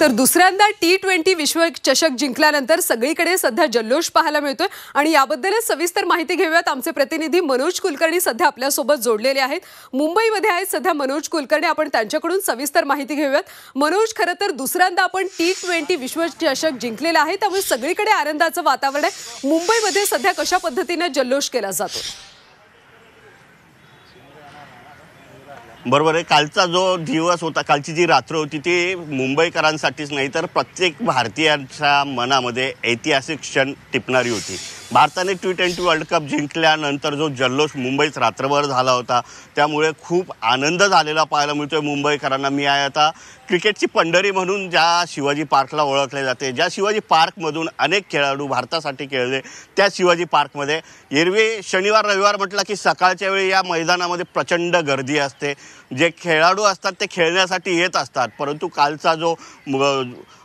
तर दुसऱ्यांदा T20 विश्वचषक जिंकल्यानंतर सगळीकडे सध्या जल्लोष पाहायला मिळतोय आणि याबद्दलच सविस्तर माहिती घेऊयात। आमचे प्रतिनिधी मनोज कुलकर्णी सध्या आपल्या सोबत जोडलेले आहेत। मुंबईमध्ये आहेत सध्या मनोज कुलकर्णी, आपण त्यांच्याकडून सविस्तर माहिती घेऊयात। मनोज, खरं तर दुसऱ्यांदा आपण T20 विश्वचषक जिंकलेला आहे, त्यामुळे सगळीकडे आनंदाचं वातावरण आहे। मुंबईमध्ये सध्या कशा पद्धतीने जल्लोष केला जातो? बरोबर आहे। कालचा जो दिवस होता, कालची जी रात्र होती ती मुंबईकरांसाठीच नाही तर प्रत्येक भारतीयांच्या मनामध्ये ऐतिहासिक क्षण टिपणारी होती। भारताने T20 वर्ल्ड कप जिंकल्यानंतर जो जल्लोष मुंबईत रात्रभर झाला होता, त्यामुळे खूप आनंद झालेला पाहायला मिळतोय मुंबईकरांना। मी आहे आता क्रिकेटची पंढरी म्हणून ज्या शिवाजी पार्कला ओळखले जाते, ज्या शिवाजी पार्कमधून अनेक खेळाडू भारतासाठी खेळले, त्या शिवाजी पार्कमध्ये एरवी शनिवार रविवार म्हटलं की सकाळच्या वेळी या मैदानामध्ये प्रचंड गर्दी असते। जे खेळाडू असतात ते खेळण्यासाठी येत असतात, परंतु कालचा जो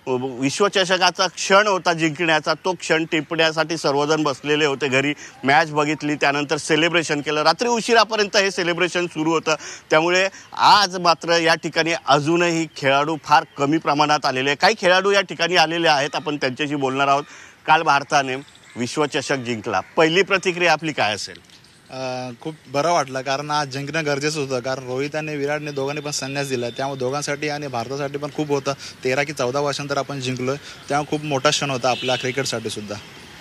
विश्वचषकाचा क्षण होता जिंकण्याचा, तो क्षण टिपण्यासाठी सर्वजण बसलेले होते। घरी मॅच बघितली, त्यानंतर सेलिब्रेशन केलं, रात्री उशिरापर्यंत हे सेलिब्रेशन सुरू होतं। त्यामुळे आज मात्र या ठिकाणी अजूनही खेळाडू फार कमी प्रमाणात आलेले, काही खेळाडू या ठिकाणी आलेले आहेत, आपण त्यांच्याशी बोलणार आहोत। काल भारताने विश्वचषक जिंकला, पहिली प्रतिक्रिया आपली काय असेल? खूप बरं वाटलं, कारण आज जिंकणं गरजेचं होतं, कारण रोहित आणि विराटने दोघांनी पण संन्यास दिला, त्यामुळे दोघांसाठी आणि भारतासाठी पण खूप होतं। 13 की 14 वर्षांतर आपण जिंकलोय, त्यामुळे खूप मोठा क्षण होता आपल्या क्रिकेटसाठी सुद्धा।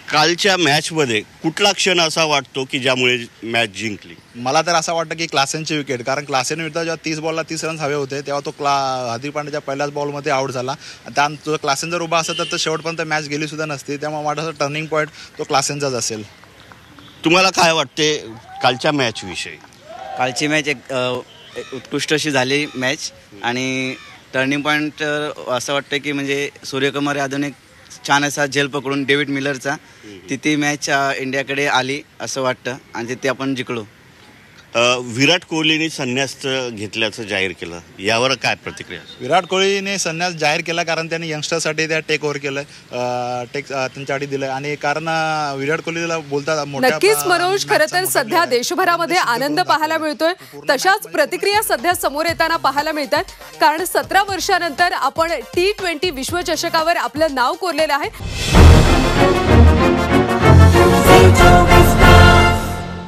कालच्या मॅचमध्ये कुठला क्षण असा वाटतो की ज्यामुळे मॅच जिंकली? मला तर असं वाटतं की क्लासेनची विकेट, कारण क्लासेन विरुद्ध जेव्हा 30 बॉलला 30 रन्स हवे होते, तेव्हा तो हार्दिक पांड्याच्या पहिल्याच बॉलमध्ये आउट झाला। त्यानंतर क्लासेन जर उभा असता तर शेवटपर्यंत मॅच गेली सुद्धा नसती, त्यामुळे माझा टर्निंग पॉईंट तो क्लासेनचाच असेल। तुम्हाला काय वाटते कालच्या मॅच विषयी? कालची मॅच एक उत्कृष्ट अशी झाली मॅच, आणि टर्निंग पॉईंट असं वाटतं की म्हणजे सूर्यकुमार यादवने एक छान असा झेल पकडून डेव्हिड मिलरचा तिथे मॅच इंडियाकडे आली असं वाटतं, आणि तिथे आपण जिंकलो। विराट कोहलीने संन्यास घेतल्याचं जाहीर केलं, यावर काय प्रतिक्रिया? विराट कोहलीने संन्यास जाहीर केला कारण त्यांनी यंगस्टरसाठी त्या टेक ओव्हर केलं, त्यांच्यासाठी दिलं, आणि कारण विराट कोहलीला बोलतात नक्कीच मनोज, खरं तर सध्या देशभरामध्ये आनंद पाहायला मिळतोय, तशाच प्रतिक्रिया सध्या समोर येताना पाहायला मिळतात, कारण 17 वर्षानंतर आपण T20 विश्वचषकावर आपलं नाव कोरलेलं आहे।